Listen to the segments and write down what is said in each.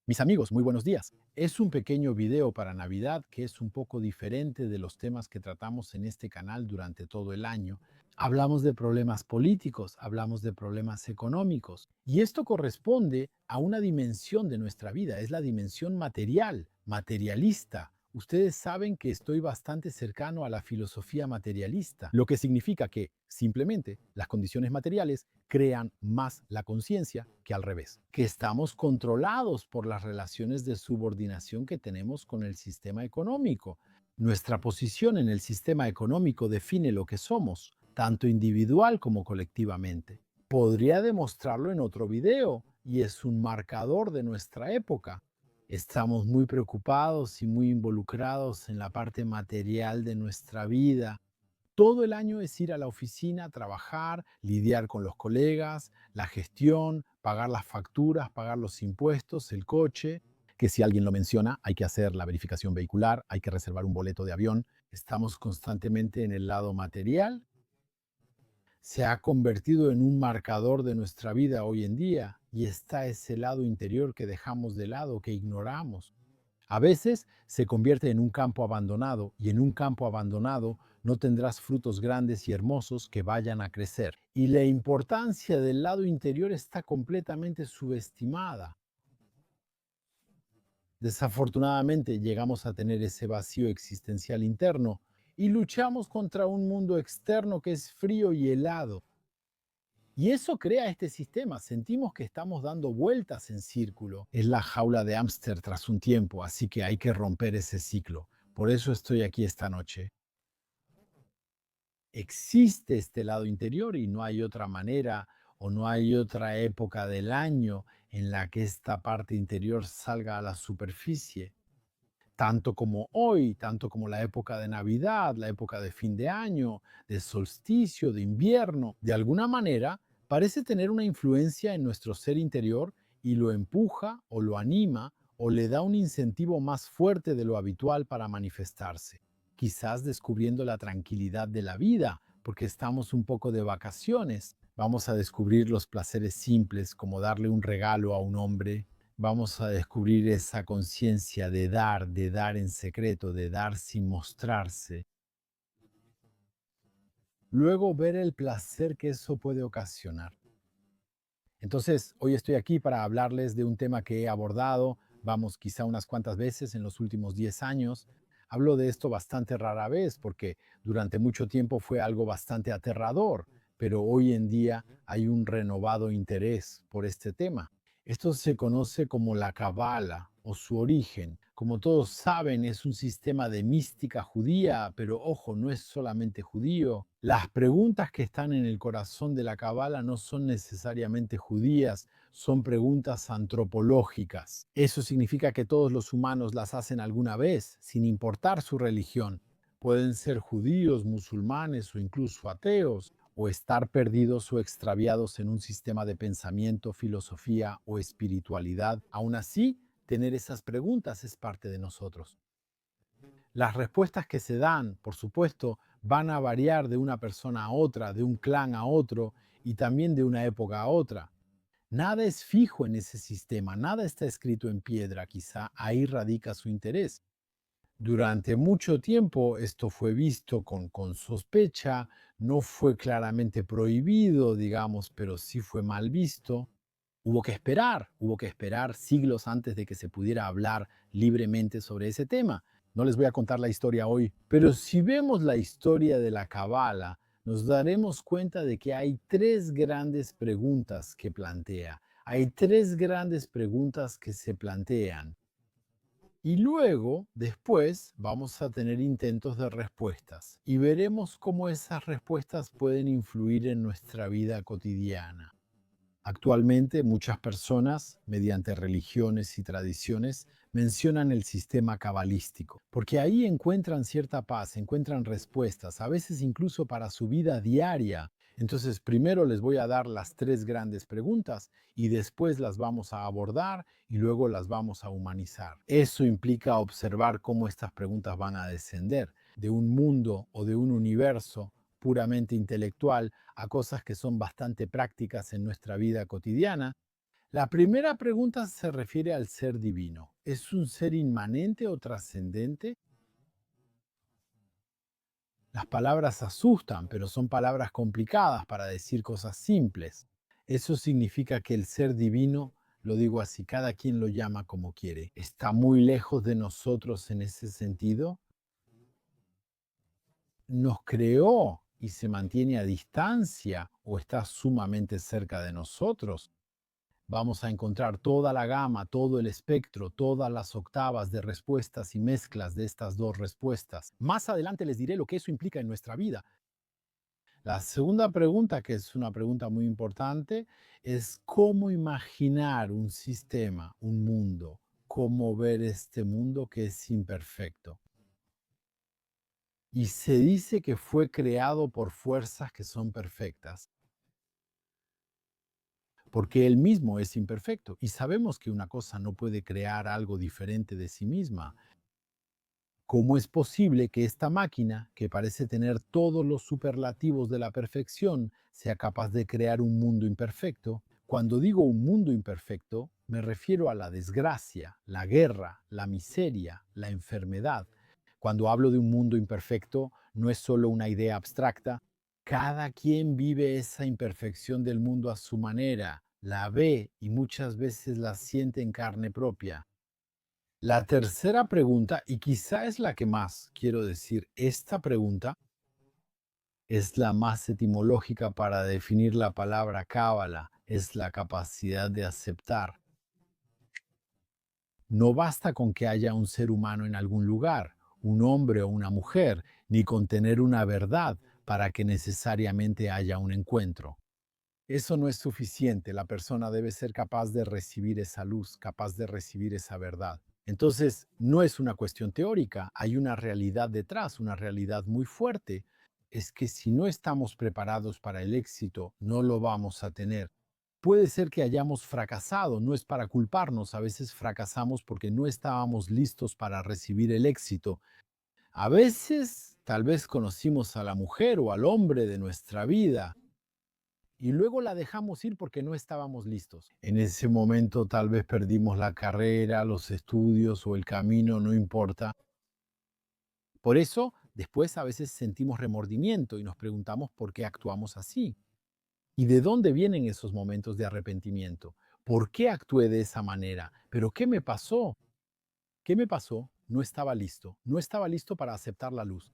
Mis amigos, muy buenos días. Es un pequeño video para Navidad que es un poco diferente de los temas que tratamos en este canal durante todo el año. Hablamos de problemas políticos, hablamos de problemas económicos y esto corresponde a una dimensión de nuestra vida, es la dimensión material, materialista. Ustedes saben que estoy bastante cercano a la filosofía materialista, lo que significa que simplemente las condiciones materiales crean más la conciencia que al revés, que estamos controlados por las relaciones de subordinación que tenemos con el sistema económico. Nuestra posición en el sistema económico define lo que somos, tanto individual como colectivamente. Podría demostrarlo en otro video y es un marcador de nuestra época. Estamos muy preocupados y muy involucrados en la parte material de nuestra vida. Todo el año es ir a la oficina, trabajar, lidiar con los colegas, la gestión, pagar las facturas, pagar los impuestos, el coche, que si alguien lo menciona, hay que hacer la verificación vehicular, hay que reservar un boleto de avión. Estamos constantemente en el lado material. Se ha convertido en un marcador de nuestra vida hoy en día y está ese lado interior que dejamos de lado, que ignoramos. A veces se convierte en un campo abandonado y en un campo abandonado no tendrás frutos grandes y hermosos que vayan a crecer. Y la importancia del lado interior está completamente subestimada. Desafortunadamente llegamos a tener ese vacío existencial interno y luchamos contra un mundo externo que es frío y helado. Y eso crea este sistema. Sentimos que estamos dando vueltas en círculo. Es la jaula de hámster tras un tiempo, así que hay que romper ese ciclo. Por eso estoy aquí esta noche. Existe este lado interior y no hay otra manera o no hay otra época del año en la que esta parte interior salga a la superficie. Tanto como hoy, tanto como la época de Navidad, la época de fin de año, de solsticio, de invierno, de alguna manera parece tener una influencia en nuestro ser interior y lo empuja o lo anima o le da un incentivo más fuerte de lo habitual para manifestarse. Quizás descubriendo la tranquilidad de la vida, porque estamos un poco de vacaciones. Vamos a descubrir los placeres simples como darle un regalo a un hombre. Vamos a descubrir esa conciencia de dar en secreto, de dar sin mostrarse. Luego ver el placer que eso puede ocasionar. Entonces, hoy estoy aquí para hablarles de un tema que he abordado, vamos, quizá unas cuantas veces en los últimos 10 años. Hablo de esto bastante rara vez porque durante mucho tiempo fue algo bastante aterrador, pero hoy en día hay un renovado interés por este tema. Esto se conoce como la Cabala o su origen. Como todos saben, es un sistema de mística judía, pero ojo, no es solamente judío. Las preguntas que están en el corazón de la Cabala no son necesariamente judías, son preguntas antropológicas. Eso significa que todos los humanos las hacen alguna vez, sin importar su religión. Pueden ser judíos, musulmanes o incluso ateos, o estar perdidos o extraviados en un sistema de pensamiento, filosofía o espiritualidad. Aún así, tener esas preguntas es parte de nosotros. Las respuestas que se dan, por supuesto, van a variar de una persona a otra, de un clan a otro y también de una época a otra. Nada es fijo en ese sistema, nada está escrito en piedra, quizá ahí radica su interés. Durante mucho tiempo esto fue visto con sospecha, no fue claramente prohibido, digamos, pero sí fue mal visto. Hubo que esperar siglos antes de que se pudiera hablar libremente sobre ese tema. No les voy a contar la historia hoy, pero si vemos la historia de la Cabala, nos daremos cuenta de que hay tres grandes preguntas que plantea. Hay tres grandes preguntas que se plantean. Y luego, después, vamos a tener intentos de respuestas y veremos cómo esas respuestas pueden influir en nuestra vida cotidiana. Actualmente, muchas personas, mediante religiones y tradiciones, mencionan el sistema cabalístico, porque ahí encuentran cierta paz, encuentran respuestas, a veces incluso para su vida diaria. Entonces, primero les voy a dar las tres grandes preguntas y después las vamos a abordar y luego las vamos a humanizar. Eso implica observar cómo estas preguntas van a descender de un mundo o de un universo puramente intelectual a cosas que son bastante prácticas en nuestra vida cotidiana. La primera pregunta se refiere al ser divino. ¿Es un ser inmanente o trascendente? Las palabras asustan, pero son palabras complicadas para decir cosas simples. Eso significa que el ser divino, lo digo así, cada quien lo llama como quiere, está muy lejos de nosotros en ese sentido. ¿Nos creó y se mantiene a distancia o está sumamente cerca de nosotros? Vamos a encontrar toda la gama, todo el espectro, todas las octavas de respuestas y mezclas de estas dos respuestas. Más adelante les diré lo que eso implica en nuestra vida. La segunda pregunta, que es una pregunta muy importante, es cómo imaginar un sistema, un mundo, cómo ver este mundo que es imperfecto. Y se dice que fue creado por fuerzas que son perfectas, porque él mismo es imperfecto. Y sabemos que una cosa no puede crear algo diferente de sí misma. ¿Cómo es posible que esta máquina, que parece tener todos los superlativos de la perfección, sea capaz de crear un mundo imperfecto? Cuando digo un mundo imperfecto, me refiero a la desgracia, la guerra, la miseria, la enfermedad. Cuando hablo de un mundo imperfecto, no es solo una idea abstracta. Cada quien vive esa imperfección del mundo a su manera, la ve y muchas veces la siente en carne propia. La tercera pregunta, y quizá es la que más quiero decir, esta pregunta es la más etimológica para definir la palabra cábala, es la capacidad de aceptar. No basta con que haya un ser humano en algún lugar, un hombre o una mujer, ni con tener una verdad para que necesariamente haya un encuentro. Eso no es suficiente, la persona debe ser capaz de recibir esa luz, capaz de recibir esa verdad. Entonces, no es una cuestión teórica, hay una realidad detrás, una realidad muy fuerte. Es que si no estamos preparados para el éxito, no lo vamos a tener. Puede ser que hayamos fracasado, no es para culparnos, a veces fracasamos porque no estábamos listos para recibir el éxito. A veces, tal vez conocimos a la mujer o al hombre de nuestra vida y luego la dejamos ir porque no estábamos listos. En ese momento tal vez perdimos la carrera, los estudios o el camino, no importa. Por eso, después a veces sentimos remordimiento y nos preguntamos por qué actuamos así. ¿Y de dónde vienen esos momentos de arrepentimiento? ¿Por qué actué de esa manera? ¿Pero qué me pasó? ¿Qué me pasó? No estaba listo. No estaba listo para aceptar la luz.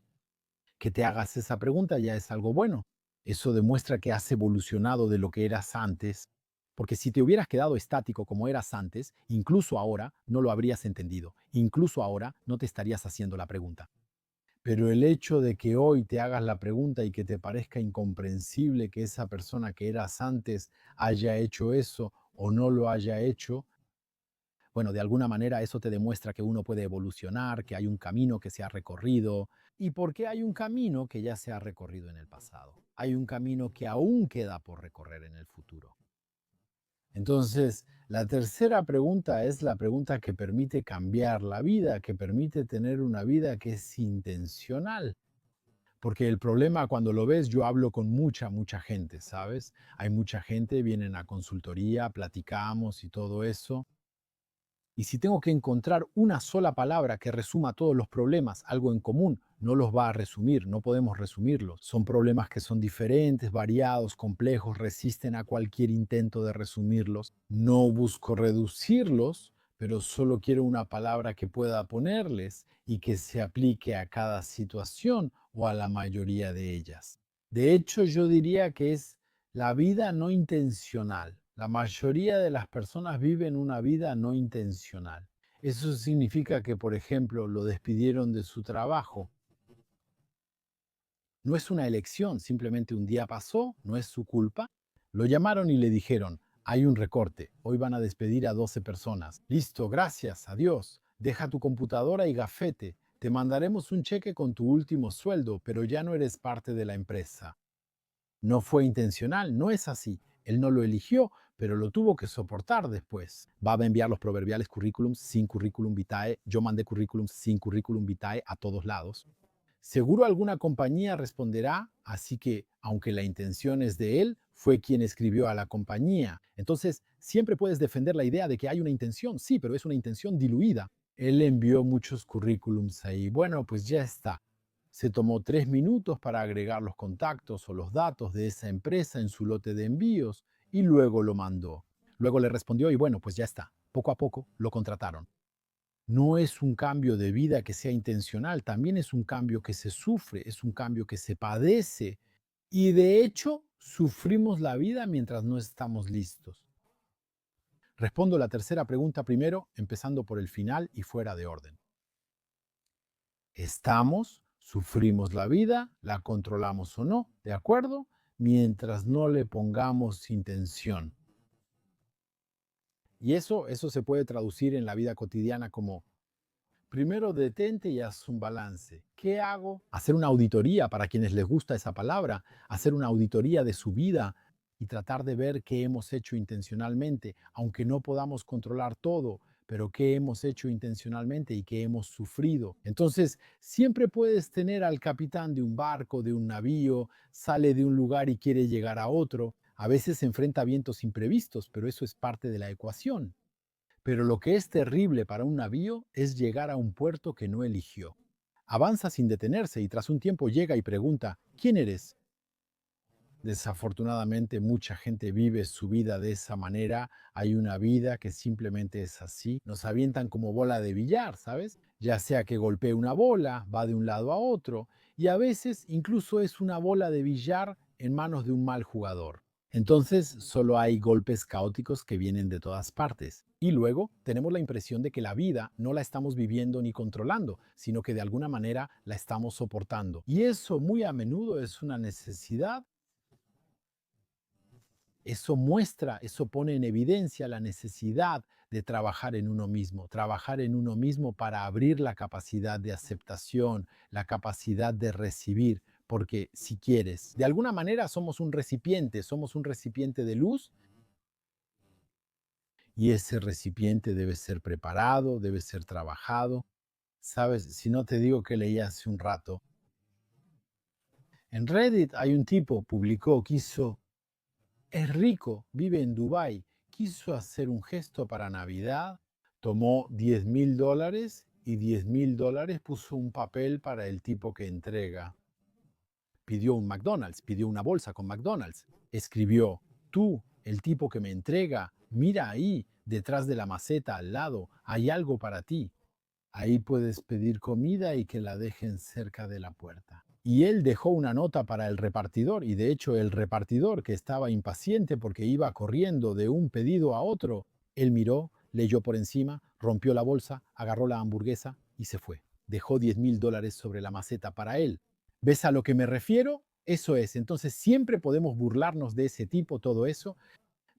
Que te hagas esa pregunta ya es algo bueno. Eso demuestra que has evolucionado de lo que eras antes, porque si te hubieras quedado estático como eras antes, incluso ahora no lo habrías entendido, incluso ahora no te estarías haciendo la pregunta. Pero el hecho de que hoy te hagas la pregunta y que te parezca incomprensible que esa persona que eras antes haya hecho eso o no lo haya hecho, bueno, de alguna manera eso te demuestra que uno puede evolucionar, que hay un camino que se ha recorrido. ¿Y por qué hay un camino que ya se ha recorrido en el pasado? Hay un camino que aún queda por recorrer en el futuro. Entonces, la tercera pregunta es la pregunta que permite cambiar la vida, que permite tener una vida que es intencional. Porque el problema cuando lo ves, yo hablo con mucha gente, ¿sabes? Hay mucha gente, vienen a consultoría, platicamos y todo eso. Y si tengo que encontrar una sola palabra que resuma todos los problemas, algo en común, no los va a resumir, no podemos resumirlos. Son problemas que son diferentes, variados, complejos, resisten a cualquier intento de resumirlos. No busco reducirlos, pero solo quiero una palabra que pueda ponerles y que se aplique a cada situación o a la mayoría de ellas. De hecho, yo diría que es la vida no intencional. La mayoría de las personas viven una vida no intencional. Eso significa que, por ejemplo, lo despidieron de su trabajo. No es una elección, simplemente un día pasó, no es su culpa. Lo llamaron y le dijeron, hay un recorte, hoy van a despedir a 12 personas. Listo, gracias, adiós. Deja tu computadora y gafete. Te mandaremos un cheque con tu último sueldo, pero ya no eres parte de la empresa. No fue intencional, no es así. Él no lo eligió, pero lo tuvo que soportar después. Va a enviar los proverbiales currículums sin currículum vitae. Yo mandé currículums sin currículum vitae a todos lados. Seguro alguna compañía responderá, así que, aunque la intención es de él, fue quien escribió a la compañía. Entonces, siempre puedes defender la idea de que hay una intención, sí, pero es una intención diluida. Él envió muchos currículums ahí. Bueno, pues ya está. Se tomó 3 minutos para agregar los contactos o los datos de esa empresa en su lote de envíos y luego lo mandó. Luego le respondió y bueno, pues ya está. Poco a poco lo contrataron. No es un cambio de vida que sea intencional, también es un cambio que se sufre, es un cambio que se padece y de hecho sufrimos la vida mientras no estamos listos. Respondo la tercera pregunta primero, empezando por el final y fuera de orden. Estamos, sufrimos la vida, la controlamos o no, ¿de acuerdo? Mientras no le pongamos intención. Y eso se puede traducir en la vida cotidiana como: primero detente y haz un balance. ¿Qué hago? Hacer una auditoría, para quienes les gusta esa palabra, hacer una auditoría de su vida y tratar de ver qué hemos hecho intencionalmente, aunque no podamos controlar todo, pero qué hemos hecho intencionalmente y qué hemos sufrido. Entonces, siempre puedes tener al capitán de un barco, de un navío, sale de un lugar y quiere llegar a otro. A veces se enfrenta a vientos imprevistos, pero eso es parte de la ecuación. Pero lo que es terrible para un navío es llegar a un puerto que no eligió. Avanza sin detenerse y tras un tiempo llega y pregunta: ¿quién eres? Desafortunadamente mucha gente vive su vida de esa manera. Hay una vida que simplemente es así. Nos avientan como bola de billar, ¿sabes? Ya sea que golpee una bola, va de un lado a otro, y a veces incluso es una bola de billar en manos de un mal jugador. Entonces solo hay golpes caóticos que vienen de todas partes. Y luego tenemos la impresión de que la vida no la estamos viviendo ni controlando, sino que de alguna manera la estamos soportando. Y eso muy a menudo es una necesidad. Eso muestra, eso pone en evidencia la necesidad de trabajar en uno mismo para abrir la capacidad de aceptación, la capacidad de recibir, porque si quieres, de alguna manera somos un recipiente de luz y ese recipiente debe ser preparado, debe ser trabajado. Sabes, si no te digo que leí hace un rato, en Reddit hay un tipo, es rico, vive en Dubái, quiso hacer un gesto para Navidad, tomó $10,000 y $10,000 puso un papel para el tipo que entrega. Pidió un McDonald's, pidió una bolsa con McDonald's. Escribió: tú, el tipo que me entrega, mira ahí, detrás de la maceta al lado, hay algo para ti. Ahí puedes pedir comida y que la dejen cerca de la puerta. Y él dejó una nota para el repartidor y de hecho el repartidor, que estaba impaciente porque iba corriendo de un pedido a otro, él miró, leyó por encima, rompió la bolsa, agarró la hamburguesa y se fue. Dejó $10,000 sobre la maceta para él. ¿Ves a lo que me refiero? Eso es. Entonces siempre podemos burlarnos de ese tipo, todo eso,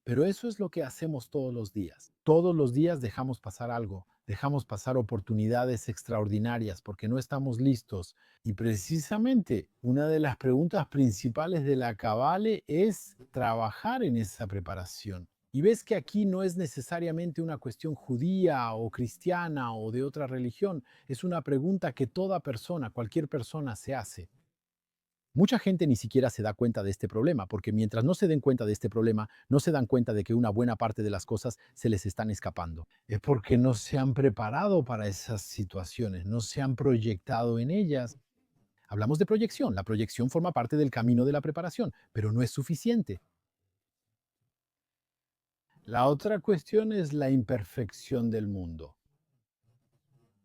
pero eso es lo que hacemos todos los días. Todos los días dejamos pasar algo, dejamos pasar oportunidades extraordinarias porque no estamos listos. Y precisamente una de las preguntas principales de la Cabale es trabajar en esa preparación. Y ves que aquí no es necesariamente una cuestión judía o cristiana o de otra religión, es una pregunta que toda persona, cualquier persona se hace. Mucha gente ni siquiera se da cuenta de este problema, porque mientras no se den cuenta de este problema, no se dan cuenta de que una buena parte de las cosas se les están escapando. Es porque no se han preparado para esas situaciones, no se han proyectado en ellas. Hablamos de proyección, la proyección forma parte del camino de la preparación, pero no es suficiente. La otra cuestión es la imperfección del mundo.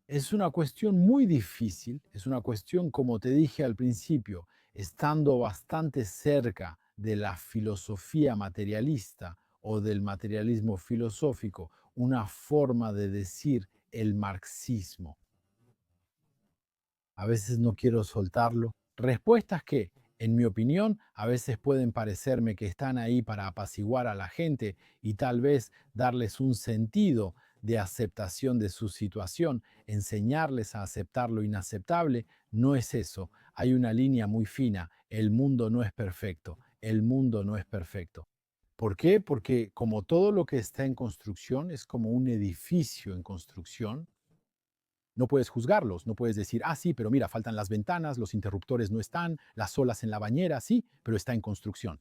Es una cuestión muy difícil, es una cuestión, como te dije al principio, estando bastante cerca de la filosofía materialista o del materialismo filosófico, una forma de decir el marxismo. A veces no quiero soltarlo. Respuestas que, en mi opinión, a veces pueden parecerme que están ahí para apaciguar a la gente y tal vez darles un sentido de aceptación de su situación, enseñarles a aceptar lo inaceptable. No es eso. Hay una línea muy fina. El mundo no es perfecto. El mundo no es perfecto. ¿Por qué? Porque como todo lo que está en construcción es como un edificio en construcción, No puedes juzgarlos, no puedes decir, ah, sí, pero mira, faltan las ventanas, los interruptores no están, las olas en la bañera, sí, pero está en construcción.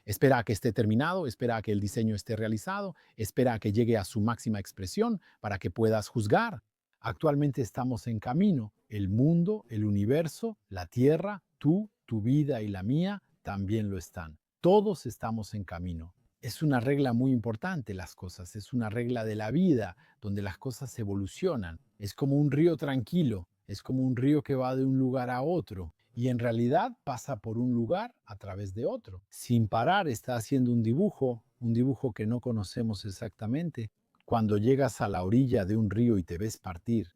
Espera a que esté terminado, espera a que el diseño esté realizado, espera a que llegue a su máxima expresión para que puedas juzgar. Actualmente estamos en camino. El mundo, el universo, la tierra, tú, tu vida y la mía también lo están. Todos estamos en camino. Es una regla muy importante las cosas, es una regla de la vida donde las cosas evolucionan. Es como un río tranquilo, es como un río que va de un lugar a otro y en realidad pasa por un lugar a través de otro. Sin parar está haciendo un dibujo que no conocemos exactamente. Cuando llegas a la orilla de un río y te ves partir,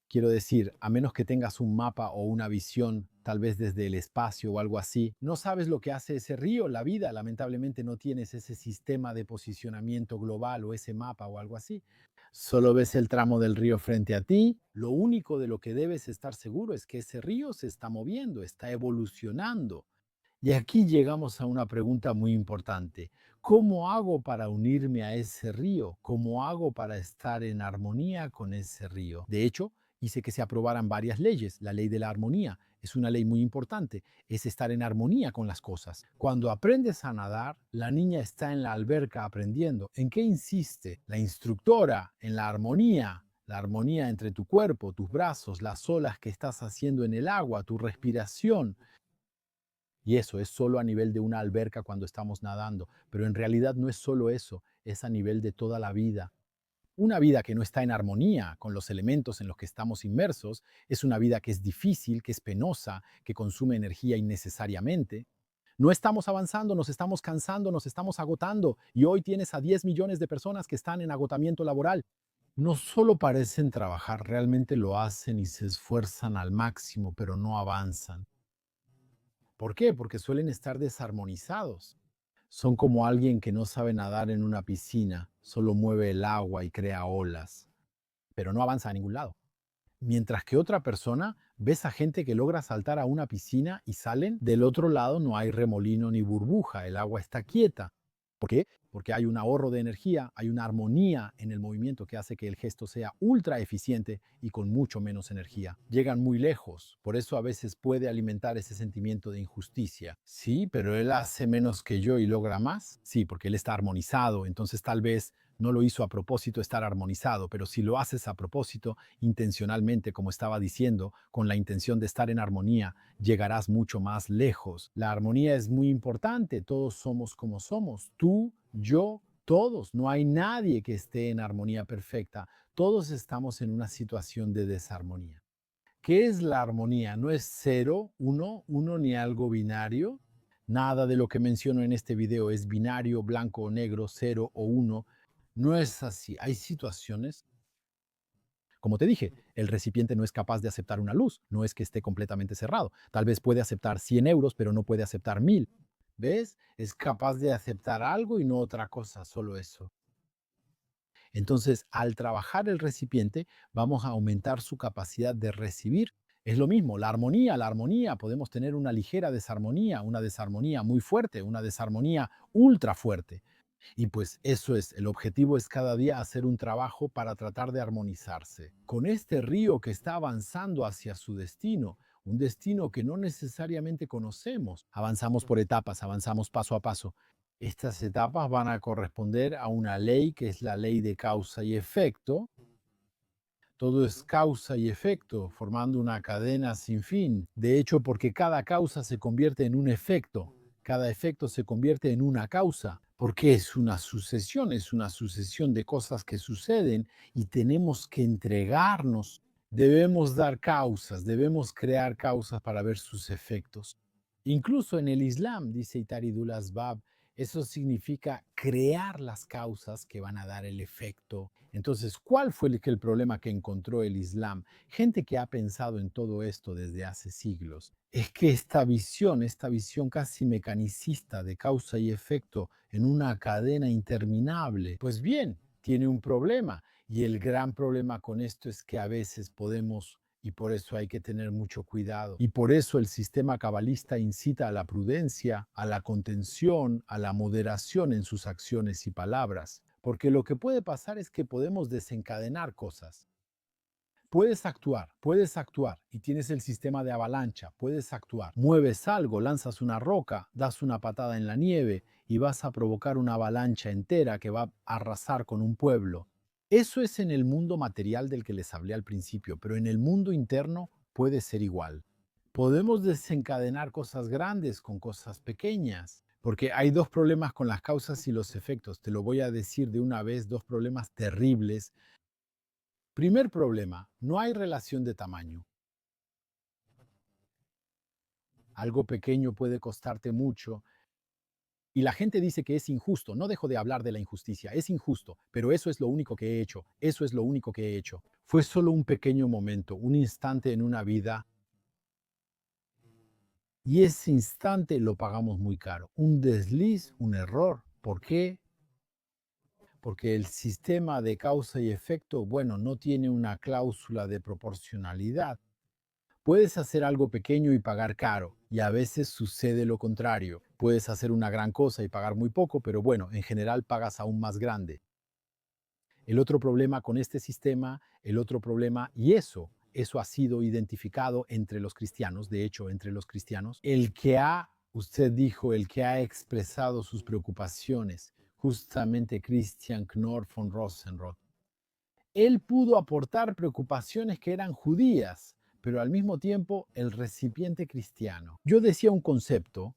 quiero decir, a menos que tengas un mapa o una visión, tal vez desde el espacio o algo así, no sabes lo que hace ese río. La vida, lamentablemente, no tienes ese sistema de posicionamiento global o ese mapa o algo así. Solo ves el tramo del río frente a ti. Lo único de lo que debes estar seguro es que ese río se está moviendo, está evolucionando. Y aquí llegamos a una pregunta muy importante. ¿Cómo hago para unirme a ese río? ¿Cómo hago para estar en armonía con ese río? De hecho, hice que se aprobaran varias leyes. La ley de la armonía es una ley muy importante. Es estar en armonía con las cosas. Cuando aprendes a nadar, la niña está en la alberca aprendiendo. ¿En qué insiste la instructora? En la armonía entre tu cuerpo, tus brazos, las olas que estás haciendo en el agua, tu respiración. Y eso es solo a nivel de una alberca cuando estamos nadando, pero en realidad no es solo eso, es a nivel de toda la vida. Una vida que no está en armonía con los elementos en los que estamos inmersos es una vida que es difícil, que es penosa, que consume energía innecesariamente. No estamos avanzando, nos estamos cansando, nos estamos agotando y hoy tienes a 10 millones de personas que están en agotamiento laboral. No solo parecen trabajar, realmente lo hacen y se esfuerzan al máximo, pero no avanzan. ¿Por qué? Porque suelen estar desarmonizados. Son como alguien que no sabe nadar en una piscina, solo mueve el agua y crea olas, pero no avanza a ningún lado. Mientras que otra persona, ves a gente que logra saltar a una piscina y salen, del otro lado no hay remolino ni burbuja, el agua está quieta. ¿Por qué? Porque hay un ahorro de energía, hay una armonía en el movimiento que hace que el gesto sea ultra eficiente y con mucho menos energía. Llegan muy lejos, por eso a veces puede alimentar ese sentimiento de injusticia. Sí, pero él hace menos que yo y logra más. Sí, porque él está armonizado, entonces tal vez no lo hizo a propósito estar armonizado, pero si lo haces a propósito, intencionalmente, como estaba diciendo, con la intención de estar en armonía, llegarás mucho más lejos. La armonía es muy importante, todos somos como somos, tú, yo, todos, no hay nadie que esté en armonía perfecta, todos estamos en una situación de desarmonía. ¿Qué es la armonía? No es cero, uno ni algo binario. Nada de lo que menciono en este video es binario, blanco o negro, cero o uno. No es así. Hay situaciones, como te dije, el recipiente no es capaz de aceptar una luz, no es que esté completamente cerrado. Tal vez puede aceptar 100 euros, pero no puede aceptar 1000. ¿Ves? Es capaz de aceptar algo y no otra cosa, solo eso. Entonces, al trabajar el recipiente, vamos a aumentar su capacidad de recibir. Es lo mismo, la armonía, podemos tener una ligera desarmonía, una desarmonía muy fuerte, una desarmonía ultra fuerte. Y pues eso es, el objetivo es cada día hacer un trabajo para tratar de armonizarse con este río que está avanzando hacia su destino, un destino que no necesariamente conocemos. Avanzamos por etapas, avanzamos paso a paso. Estas etapas van a corresponder a una ley que es la ley de causa y efecto. Todo es causa y efecto, formando una cadena sin fin. De hecho, porque cada causa se convierte en un efecto, cada efecto se convierte en una causa, porque es una sucesión de cosas que suceden y tenemos que entregarnos. Debemos dar causas, debemos crear causas para ver sus efectos. Incluso en el Islam, dice Itaridul Asbab, eso significa crear las causas que van a dar el efecto. Entonces, ¿cuál fue el problema que encontró el Islam? Gente que ha pensado en todo esto desde hace siglos. Es que esta visión casi mecanicista de causa y efecto en una cadena interminable, pues bien, tiene un problema. Y el gran problema con esto es que a veces podemos y por eso hay que tener mucho cuidado. Y por eso el sistema cabalista incita a la prudencia, a la contención, a la moderación en sus acciones y palabras. Porque lo que puede pasar es que podemos desencadenar cosas. puedes actuar y tienes el sistema de avalancha, puedes actuar. Mueves algo, lanzas una roca, das una patada en la nieve y vas a provocar una avalancha entera que va a arrasar con un pueblo. Eso es en el mundo material del que les hablé al principio, pero en el mundo interno puede ser igual. Podemos desencadenar cosas grandes con cosas pequeñas, porque hay dos problemas con las causas y los efectos. Te lo voy a decir de una vez, dos problemas terribles. Primer problema, no hay relación de tamaño. Algo pequeño puede costarte mucho y la gente dice que es injusto. No dejo de hablar de la injusticia, es injusto, pero eso es lo único que he hecho, eso es lo único que he hecho. Fue solo un pequeño momento, un instante en una vida y ese instante lo pagamos muy caro. Un desliz, un error. ¿Por qué? Porque el sistema de causa y efecto, bueno, no tiene una cláusula de proporcionalidad. Puedes hacer algo pequeño y pagar caro, y a veces sucede lo contrario. Puedes hacer una gran cosa y pagar muy poco, pero bueno, en general pagas aún más grande. El otro problema con este sistema, el otro problema, y eso ha sido identificado entre los cristianos, de hecho, entre los cristianos, usted dijo, el que ha expresado sus preocupaciones, justamente Christian Knorr von Rosenroth. Él pudo aportar preocupaciones que eran judías, pero al mismo tiempo el recipiente cristiano. Yo decía un concepto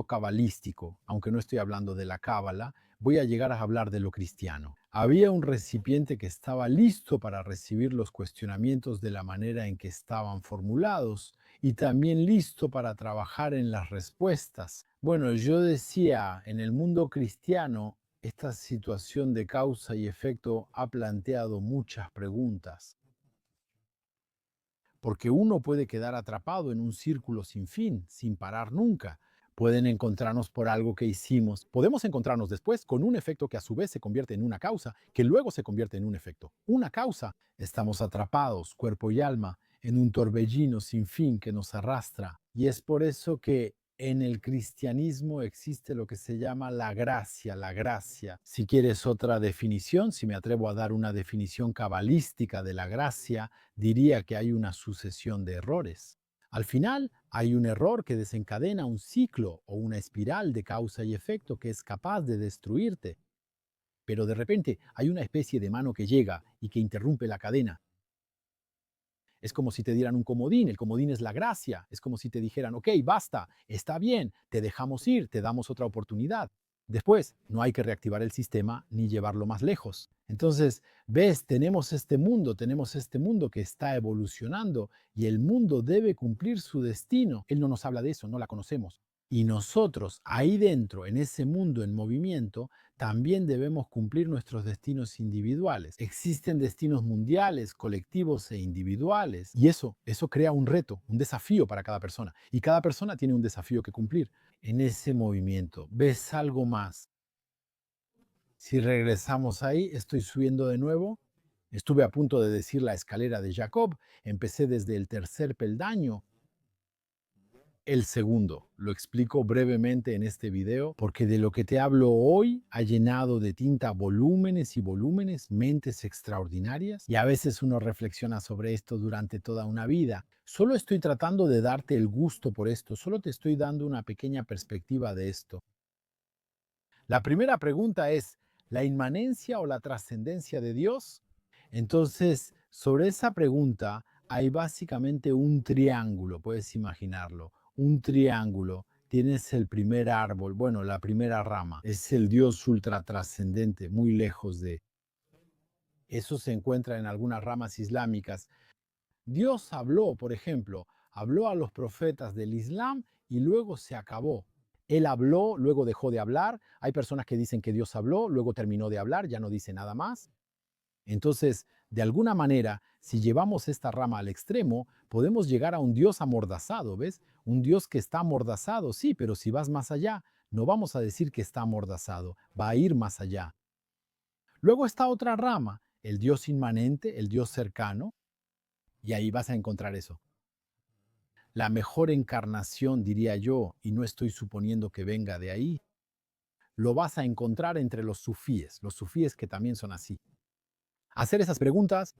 cabalístico, aunque no estoy hablando de la cábala, voy a llegar a hablar de lo cristiano. Había un recipiente que estaba listo para recibir los cuestionamientos de la manera en que estaban formulados y también listo para trabajar en las respuestas. Bueno, yo decía, en el mundo cristiano esta situación de causa y efecto ha planteado muchas preguntas, porque uno puede quedar atrapado en un círculo sin fin, sin parar nunca. Pueden encontrarnos por algo que hicimos. Podemos encontrarnos después con un efecto que a su vez se convierte en una causa, que luego se convierte en un efecto. Una causa. Estamos atrapados, cuerpo y alma, en un torbellino sin fin que nos arrastra. Y es por eso que en el cristianismo existe lo que se llama la gracia, la gracia. Si quieres otra definición, si me atrevo a dar una definición cabalística de la gracia, diría que hay una sucesión de errores. Al final, hay un error que desencadena un ciclo o una espiral de causa y efecto que es capaz de destruirte. Pero de repente hay una especie de mano que llega y que interrumpe la cadena. Es como si te dieran un comodín, el comodín es la gracia, es como si te dijeran, ok, basta, está bien, te dejamos ir, te damos otra oportunidad. Después, no hay que reactivar el sistema ni llevarlo más lejos. Entonces, ves, tenemos este mundo que está evolucionando y el mundo debe cumplir su destino. Él no nos habla de eso, no la conocemos. Y nosotros, ahí dentro, en ese mundo en movimiento, también debemos cumplir nuestros destinos individuales. Existen destinos mundiales, colectivos e individuales. Y eso crea un reto, un desafío para cada persona. Y cada persona tiene un desafío que cumplir. En ese movimiento, ¿ves algo más? Si regresamos ahí, estoy subiendo de nuevo. Estuve a punto de decir la escalera de Jacob. Empecé desde el tercer peldaño. El segundo, lo explico brevemente en este video, porque de lo que te hablo hoy ha llenado de tinta volúmenes y volúmenes, mentes extraordinarias, y a veces uno reflexiona sobre esto durante toda una vida. Solo estoy tratando de darte el gusto por esto, solo te estoy dando una pequeña perspectiva de esto. La primera pregunta es, ¿la inmanencia o la trascendencia de Dios? Entonces, sobre esa pregunta hay básicamente un triángulo, puedes imaginarlo, un triángulo. Tienes el primer árbol, bueno, la primera rama, es el Dios ultra trascendente, muy lejos de. Eso se encuentra en algunas ramas islámicas. Dios habló, por ejemplo, habló a los profetas del Islam y luego se acabó. Él habló, luego dejó de hablar. Hay personas que dicen que Dios habló, luego terminó de hablar, ya no dice nada más. Entonces, de alguna manera, si llevamos esta rama al extremo, podemos llegar a un Dios amordazado, ¿ves? Un Dios que está amordazado, sí, pero si vas más allá, no vamos a decir que está amordazado, va a ir más allá. Luego está otra rama, el Dios inmanente, el Dios cercano, y ahí vas a encontrar eso. La mejor encarnación, diría yo, y no estoy suponiendo que venga de ahí, lo vas a encontrar entre los sufíes que también son así. Hacer esas preguntas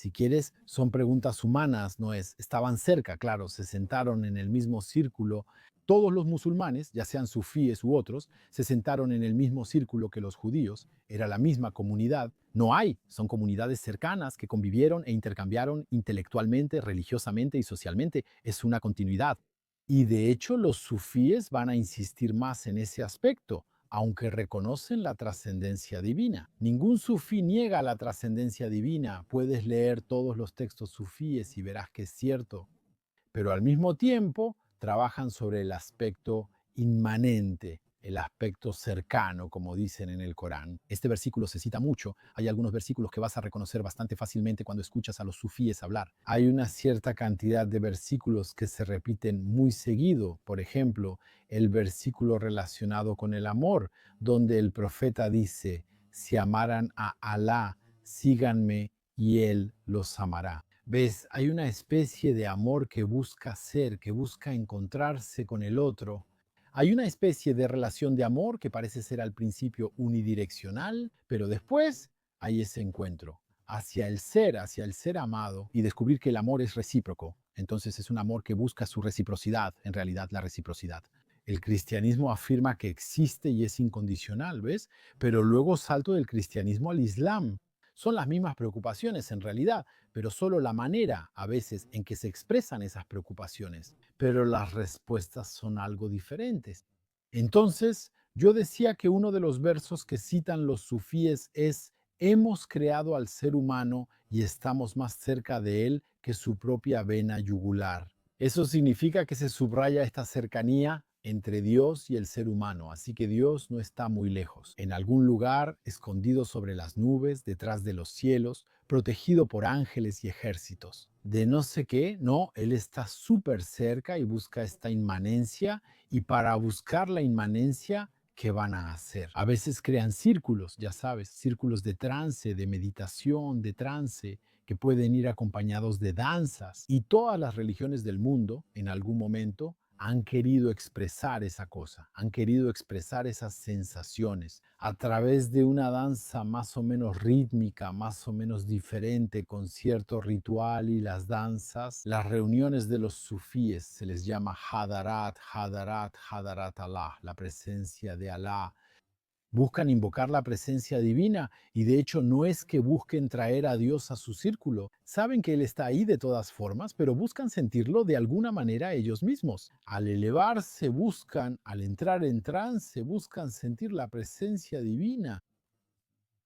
Si quieres, son preguntas humanas, no es. Estaban cerca, claro, se sentaron en el mismo círculo. Todos los musulmanes, ya sean sufíes u otros, se sentaron en el mismo círculo que los judíos. Era la misma comunidad. No hay, son comunidades cercanas que convivieron e intercambiaron intelectualmente, religiosamente y socialmente. Es una continuidad. Y de hecho, los sufíes van a insistir más en ese aspecto, aunque reconocen la trascendencia divina. Ningún sufí niega la trascendencia divina. Puedes leer todos los textos sufíes y verás que es cierto, pero al mismo tiempo trabajan sobre el aspecto inmanente, el aspecto cercano, como dicen en el Corán. Este versículo se cita mucho. Hay algunos versículos que vas a reconocer bastante fácilmente cuando escuchas a los sufíes hablar. Hay una cierta cantidad de versículos que se repiten muy seguido. Por ejemplo, el versículo relacionado con el amor, donde el profeta dice, si amaran a Alá, síganme y Él los amará. ¿Ves? Hay una especie de amor que busca ser, que busca encontrarse con el otro. Hay una especie de relación de amor que parece ser al principio unidireccional, pero después hay ese encuentro hacia el ser amado y descubrir que el amor es recíproco. Entonces es un amor que busca su reciprocidad, en realidad la reciprocidad. El cristianismo afirma que existe y es incondicional, ¿ves? Pero luego salto del cristianismo al islam. Son las mismas preocupaciones en realidad, pero solo la manera a veces en que se expresan esas preocupaciones. Pero las respuestas son algo diferentes. Entonces, yo decía que uno de los versos que citan los sufíes es, hemos creado al ser humano y estamos más cerca de él que su propia vena yugular. Eso significa que se subraya esta cercanía entre Dios y el ser humano, así que Dios no está muy lejos, en algún lugar, escondido sobre las nubes, detrás de los cielos, protegido por ángeles y ejércitos. De no sé qué, no, Él está súper cerca y busca esta inmanencia, y para buscar la inmanencia, ¿qué van a hacer? A veces crean círculos, ya sabes, círculos de trance, de meditación, de trance, que pueden ir acompañados de danzas. Y todas las religiones del mundo, en algún momento, han querido expresar esa cosa, han querido expresar esas sensaciones a través de una danza más o menos rítmica, más o menos diferente, con cierto ritual. Y las danzas, las reuniones de los sufíes, se les llama Hadarat, Hadarat, Hadarat Allah, la presencia de Alá. Buscan invocar la presencia divina y de hecho no es que busquen traer a Dios a su círculo. Saben que Él está ahí de todas formas, pero buscan sentirlo de alguna manera ellos mismos. Al elevarse buscan, al entrar en trance, buscan sentir la presencia divina.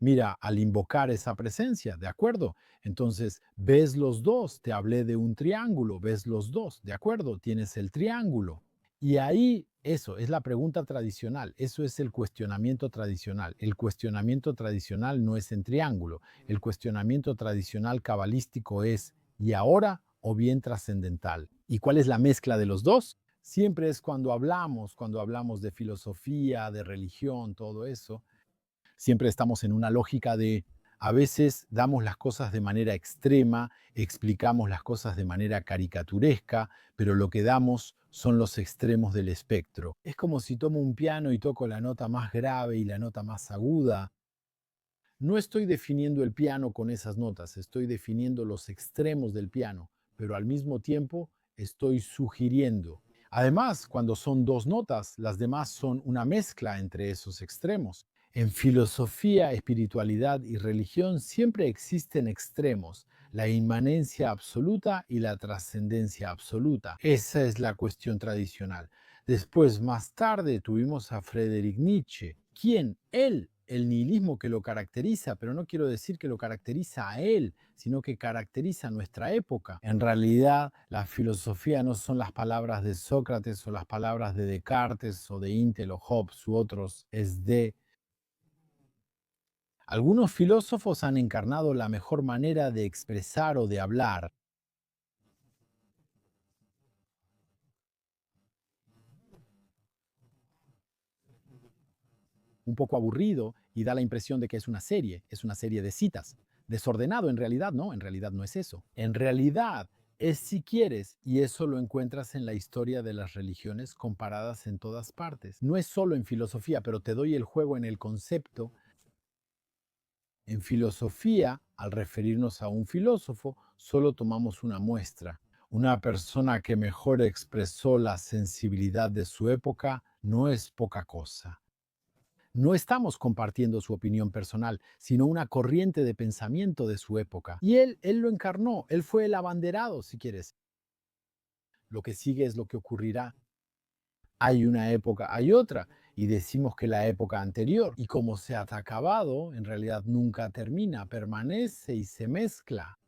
Mira, al invocar esa presencia, ¿de acuerdo? Entonces, ves los dos, te hablé de un triángulo, ves los dos, ¿de acuerdo? Tienes el triángulo. Y ahí, eso es la pregunta tradicional, eso es el cuestionamiento tradicional. El cuestionamiento tradicional no es en triángulo, el cuestionamiento tradicional cabalístico es ¿y ahora o bien trascendental? ¿Y cuál es la mezcla de los dos? Siempre es cuando hablamos de filosofía, de religión, todo eso, siempre estamos en una lógica de a veces damos las cosas de manera extrema, explicamos las cosas de manera caricaturesca, pero lo que damos son los extremos del espectro. Es como si tomo un piano y toco la nota más grave y la nota más aguda. No estoy definiendo el piano con esas notas, estoy definiendo los extremos del piano, pero al mismo tiempo estoy sugiriendo. Además, cuando son dos notas, las demás son una mezcla entre esos extremos. En filosofía, espiritualidad y religión siempre existen extremos, la inmanencia absoluta y la trascendencia absoluta. Esa es la cuestión tradicional. Después, más tarde, tuvimos a Friedrich Nietzsche. ¿Quién? Él, el nihilismo que lo caracteriza, pero no quiero decir que lo caracteriza a él, sino que caracteriza nuestra época. En realidad, la filosofía no son las palabras de Sócrates o las palabras de Descartes o de Intel o Hobbes u otros, es de... Algunos filósofos han encarnado la mejor manera de expresar o de hablar. Un poco aburrido y da la impresión de que es una serie de citas. Desordenado en realidad no es eso. En realidad es si quieres, y eso lo encuentras en la historia de las religiones comparadas en todas partes. No es solo en filosofía, pero te doy el juego en el concepto. En filosofía Al referirnos a un filósofo, solo tomamos una muestra. Una persona que mejor expresó la sensibilidad de su época no es poca cosa. No estamos compartiendo su opinión personal, sino una corriente de pensamiento de su época. Y él lo encarnó, él fue el abanderado, si quieres. Lo que sigue es lo que ocurrirá. Hay una época, hay otra, y decimos que la época anterior, y como se ha acabado, en realidad nunca termina, permanece y se mezcla.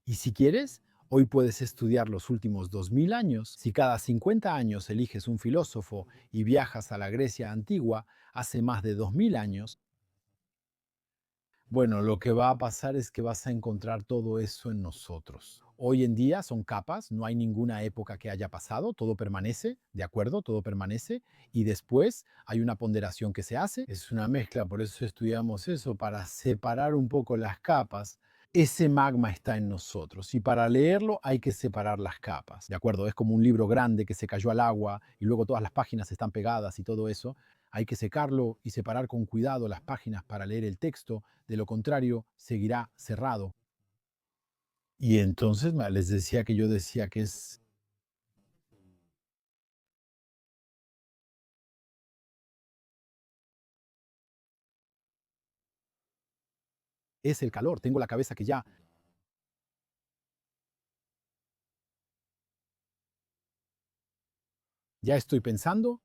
Y si quieres, hoy puedes estudiar los últimos 2000 años. Si cada 50 años eliges un filósofo y viajas a la Grecia antigua, hace más de 2000 años, bueno, lo que va a pasar es que vas a encontrar todo eso en nosotros. Hoy en día son capas, no hay ninguna época que haya pasado, todo permanece, ¿de acuerdo? Todo permanece. Y después hay una ponderación que se hace, es una mezcla, por eso estudiamos eso, para separar un poco las capas. Ese magma está en nosotros y para leerlo hay que separar las capas, ¿de acuerdo? Es como un libro grande que se cayó al agua y luego todas las páginas están pegadas y todo eso. Hay que secarlo y separar con cuidado las páginas para leer el texto, de lo contrario seguirá cerrado. Y entonces les decía que yo decía que es el calor, tengo la cabeza que ya estoy pensando.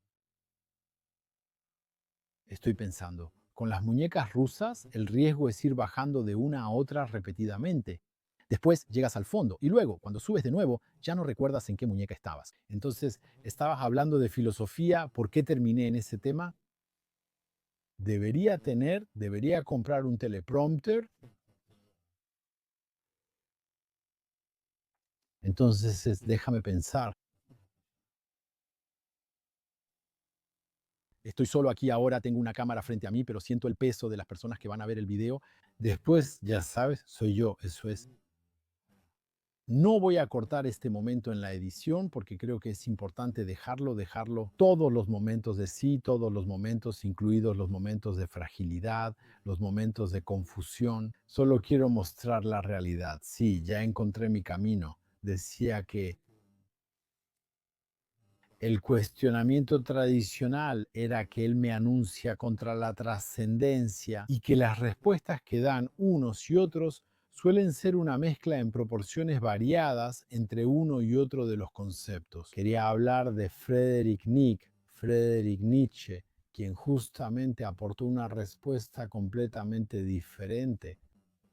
Con las muñecas rusas el riesgo es ir bajando de una a otra repetidamente. Después llegas al fondo y luego, cuando subes de nuevo, ya no recuerdas en qué muñeca estabas. Entonces, estabas hablando de filosofía, ¿por qué terminé en ese tema? Debería comprar un teleprompter. Entonces, déjame pensar. Estoy solo aquí ahora, tengo una cámara frente a mí, pero siento el peso de las personas que van a ver el video. Después, ya sabes, soy yo, eso es. No voy a cortar este momento en la edición porque creo que es importante dejarlo todos los momentos de sí, todos los momentos, incluidos los momentos de fragilidad, los momentos de confusión. Solo quiero mostrar la realidad. Sí, ya encontré mi camino. Decía que el cuestionamiento tradicional era que él me anuncia contra la trascendencia y que las respuestas que dan unos y otros suelen ser una mezcla en proporciones variadas entre uno y otro de los conceptos. Quería hablar de Friedrich Nietzsche, quien justamente aportó una respuesta completamente diferente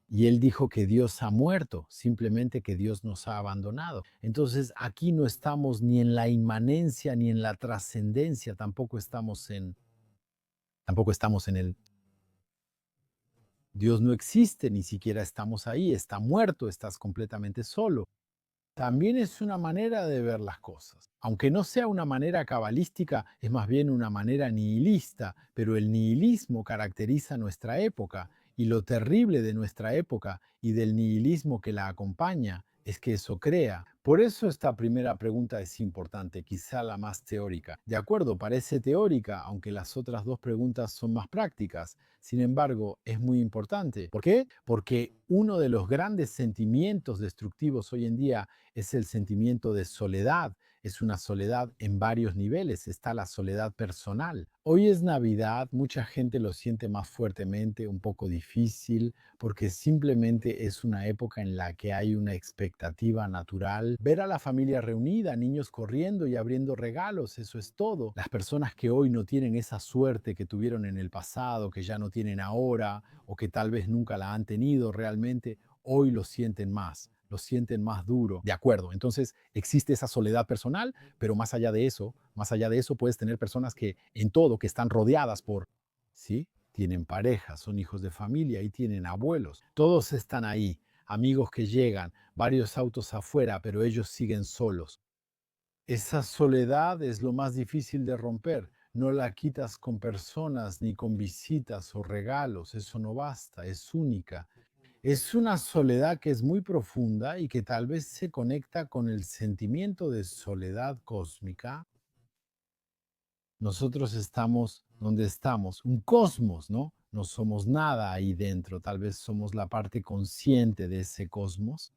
y él dijo que Dios ha muerto, simplemente que Dios nos ha abandonado. Entonces aquí no estamos ni en la inmanencia ni en la trascendencia, tampoco estamos en el Dios no existe, ni siquiera estamos ahí, está muerto, estás completamente solo. También es una manera de ver las cosas. Aunque no sea una manera cabalística, es más bien una manera nihilista, pero el nihilismo caracteriza nuestra época y lo terrible de nuestra época y del nihilismo que la acompaña es que eso crea. Por eso esta primera pregunta es importante, quizá la más teórica. De acuerdo, parece teórica, aunque las otras dos preguntas son más prácticas. Sin embargo, es muy importante. ¿Por qué? Porque uno de los grandes sentimientos destructivos hoy en día es el sentimiento de soledad. Es una soledad en varios niveles. Está la soledad personal. Hoy es Navidad, mucha gente lo siente más fuertemente, un poco difícil, porque simplemente es una época en la que hay una expectativa natural. Ver a la familia reunida, niños corriendo y abriendo regalos, eso es todo. Las personas que hoy no tienen esa suerte que tuvieron en el pasado, que ya no tienen ahora, o que tal vez nunca la han tenido realmente, hoy lo sienten más duro. De acuerdo, entonces existe esa soledad personal, pero más allá de eso puedes tener personas que en todo, que están rodeadas por, ¿sí? Tienen parejas, son hijos de familia y tienen abuelos. Todos están ahí, amigos que llegan, varios autos afuera, pero ellos siguen solos. Esa soledad es lo más difícil de romper. No la quitas con personas ni con visitas o regalos, eso no basta, es única. Es una soledad que es muy profunda y que tal vez se conecta con el sentimiento de soledad cósmica. Nosotros estamos donde estamos, un cosmos, ¿no? no somos nada ahí dentro, tal vez somos la parte consciente de ese cosmos.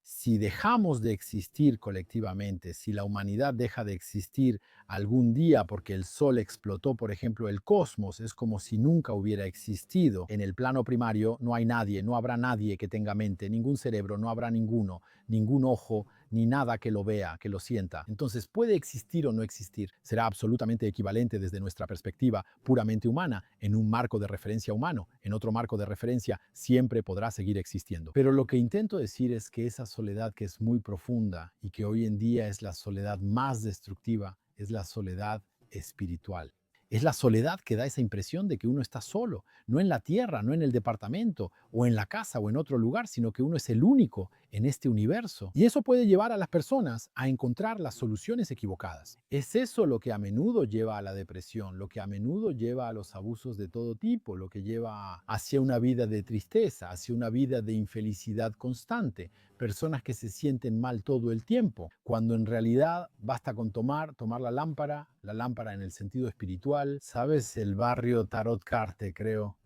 Si dejamos de existir colectivamente, si la humanidad deja de existir algún día porque el Sol explotó, por ejemplo, el cosmos, es como si nunca hubiera existido. En el plano primario no hay nadie, no habrá nadie que tenga mente, ningún cerebro, no habrá ninguno, ningún ojo, ni nada que lo vea, que lo sienta. Entonces puede existir o no existir. Será absolutamente equivalente desde nuestra perspectiva puramente humana, en un marco de referencia humano. En otro marco de referencia siempre podrá seguir existiendo. Pero lo que intento decir es que esa soledad que es muy profunda y que hoy en día es la soledad más destructiva, es la soledad espiritual. Es la soledad que da esa impresión de que uno está solo, no en la tierra, no en el departamento, o en la casa o en otro lugar, sino que uno es el único en este universo. Y eso puede llevar a las personas a encontrar las soluciones equivocadas. Es eso lo que a menudo lleva a la depresión, lo que a menudo lleva a los abusos de todo tipo, lo que lleva hacia una vida de tristeza, hacia una vida de infelicidad constante. Personas que se sienten mal todo el tiempo, cuando en realidad basta con tomar la lámpara en el sentido espiritual, ¿sabes? El barrio Tarot Carte, creo.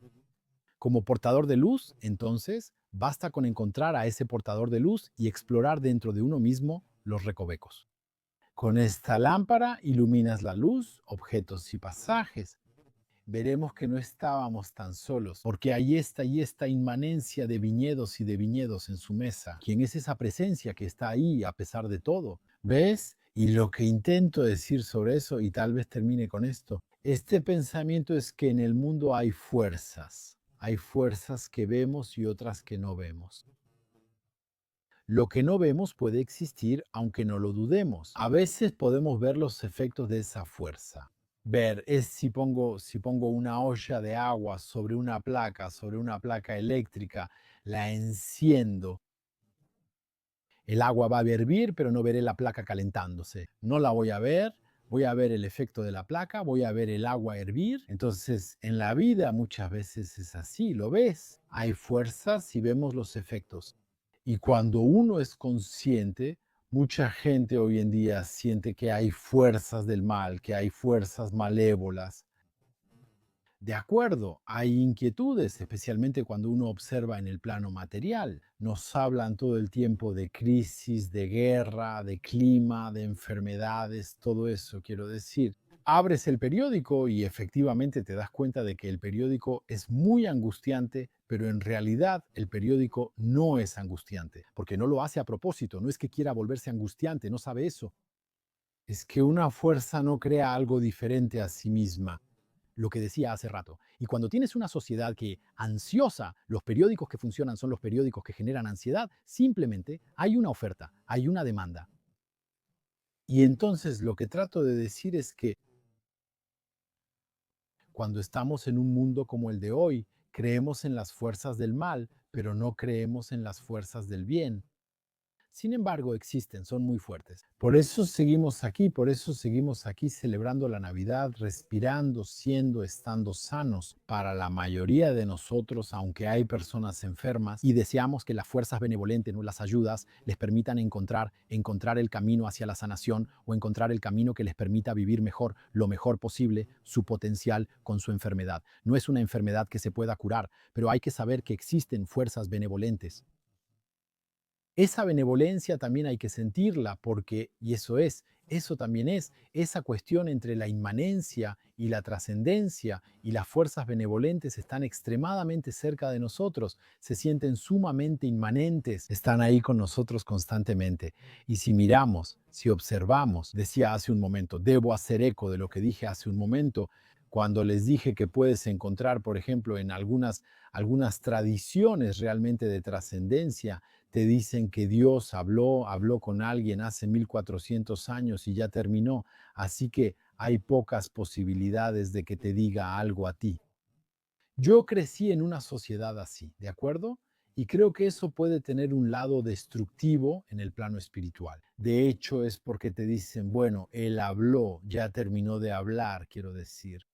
Como portador de luz, entonces, basta con encontrar a ese portador de luz y explorar dentro de uno mismo los recovecos. Con esta lámpara iluminas la luz, objetos y pasajes. Veremos que no estábamos tan solos, porque ahí está y esta inmanencia de viñedos y de viñedos en su mesa. ¿Quién es esa presencia que está ahí a pesar de todo? ¿Ves? Y lo que intento decir sobre eso, y tal vez termine con esto, este pensamiento es que en el mundo hay fuerzas. Hay fuerzas que vemos y otras que no vemos. Lo que no vemos puede existir aunque no lo dudemos. A veces podemos ver los efectos de esa fuerza. Ver es si pongo una olla de agua sobre una placa eléctrica, la enciendo, el agua va a hervir, pero no veré la placa calentándose. No la voy a ver el efecto de la placa, voy a ver el agua hervir. Entonces, en la vida muchas veces es así, lo ves. Hay fuerzas y vemos los efectos. Y cuando uno es consciente, mucha gente hoy en día siente que hay fuerzas del mal, que hay fuerzas malévolas. De acuerdo, hay inquietudes, especialmente cuando uno observa en el plano material. Nos hablan todo el tiempo de crisis, de guerra, de clima, de enfermedades, todo eso quiero decir. Abres el periódico y efectivamente te das cuenta de que el periódico es muy angustiante, pero en realidad el periódico no es angustiante, porque no lo hace a propósito, no es que quiera volverse angustiante, no sabe eso. Es que una fuerza no crea algo diferente a sí misma, lo que decía hace rato. Y cuando tienes una sociedad que ansiosa, los periódicos que funcionan son los periódicos que generan ansiedad, simplemente hay una oferta, hay una demanda. Y entonces lo que trato de decir es que cuando estamos en un mundo como el de hoy, creemos en las fuerzas del mal, pero no creemos en las fuerzas del bien. Sin embargo, existen, son muy fuertes. Por eso seguimos aquí celebrando la Navidad, respirando, siendo, estando sanos. Para la mayoría de nosotros, aunque hay personas enfermas y deseamos que las fuerzas benevolentes, no las ayudas, les permitan encontrar el camino hacia la sanación o encontrar el camino que les permita vivir mejor, lo mejor posible, su potencial con su enfermedad. No es una enfermedad que se pueda curar, pero hay que saber que existen fuerzas benevolentes. Esa benevolencia también hay que sentirla porque, y eso también es, esa cuestión entre la inmanencia y la trascendencia y las fuerzas benevolentes están extremadamente cerca de nosotros, se sienten sumamente inmanentes, están ahí con nosotros constantemente. Y si miramos, si observamos, decía hace un momento, debo hacer eco de lo que dije hace un momento, cuando les dije que puedes encontrar, por ejemplo, en algunas tradiciones realmente de trascendencia, te dicen que Dios habló con alguien hace 1400 años y ya terminó, así que hay pocas posibilidades de que te diga algo a ti. Yo crecí en una sociedad así, ¿de acuerdo? Y creo que eso puede tener un lado destructivo en el plano espiritual. De hecho, es porque te dicen, bueno, él habló, ya terminó de hablar, quiero decir.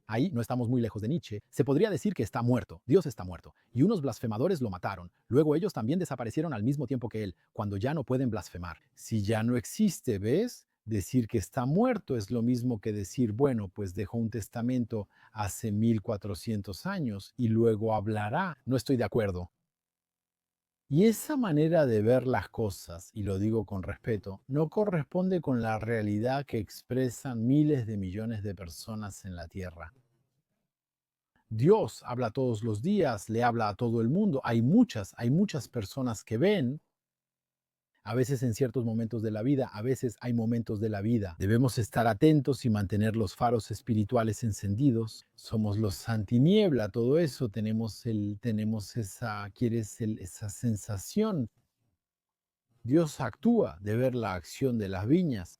Ahí no estamos muy lejos de Nietzsche. Se podría decir que está muerto, Dios está muerto, y unos blasfemadores lo mataron. Luego ellos también desaparecieron al mismo tiempo que él, cuando ya no pueden blasfemar. Si ya no existe, ¿ves? Decir que está muerto es lo mismo que decir, bueno, pues dejó un testamento hace 1400 años y luego hablará. No estoy de acuerdo. Y esa manera de ver las cosas, y lo digo con respeto, no corresponde con la realidad que expresan miles de millones de personas en la Tierra. Dios habla todos los días, le habla a todo el mundo. Hay muchas personas que ven, a veces en ciertos momentos de la vida, a veces hay momentos de la vida. Debemos estar atentos y mantener los faros espirituales encendidos. Somos los antiniebla, todo eso. Tenemos esa, esa sensación. Dios actúa de ver la acción de las viñas.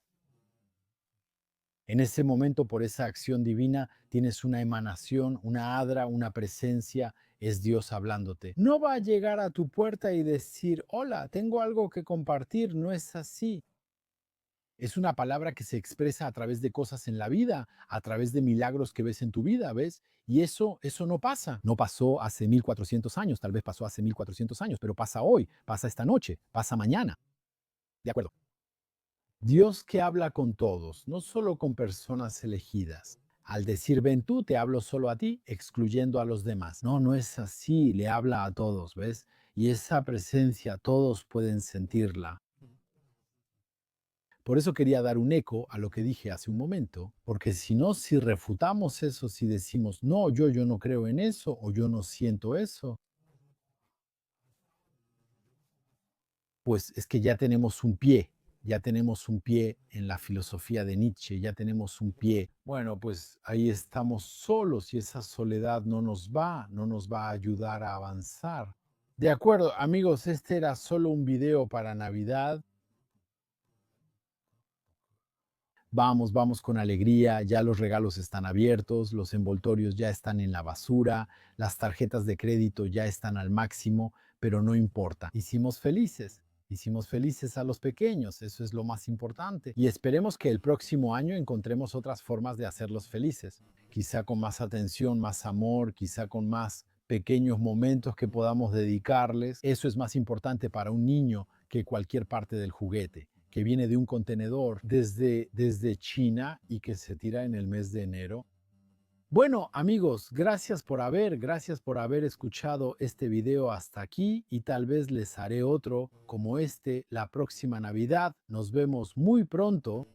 En ese momento, por esa acción divina, tienes una emanación, una adra, una presencia, es Dios hablándote. No va a llegar a tu puerta y decir, hola, tengo algo que compartir, no es así. Es una palabra que se expresa a través de cosas en la vida, a través de milagros que ves en tu vida, ¿ves? Y eso no pasa. No pasó hace 1400 años, tal vez pasó hace 1400 años, pero pasa hoy, pasa esta noche, pasa mañana. ¿De acuerdo? Dios que habla con todos, no solo con personas elegidas. Al decir ven tú, te hablo solo a ti, excluyendo a los demás. No, no es así, le habla a todos, ¿ves? Y esa presencia todos pueden sentirla. Por eso quería dar un eco a lo que dije hace un momento, porque si no, si refutamos eso, si decimos, no, yo no creo en eso o yo no siento eso, pues es que ya tenemos un pie en la filosofía de Nietzsche, ya tenemos un pie. Bueno, pues ahí estamos solos y esa soledad no nos va a ayudar a avanzar. De acuerdo, amigos, este era solo un video para Navidad. Vamos, vamos con alegría, ya los regalos están abiertos, los envoltorios ya están en la basura, las tarjetas de crédito ya están al máximo, pero no importa. Hicimos felices a los pequeños, eso es lo más importante. Y esperemos que el próximo año encontremos otras formas de hacerlos felices, quizá con más atención, más amor, quizá con más pequeños momentos que podamos dedicarles. Eso es más importante para un niño que cualquier parte del juguete que viene de un contenedor desde China y que se tira en el mes de enero. Bueno, amigos, gracias por haber escuchado este video hasta aquí y tal vez les haré otro como este la próxima Navidad. Nos vemos muy pronto.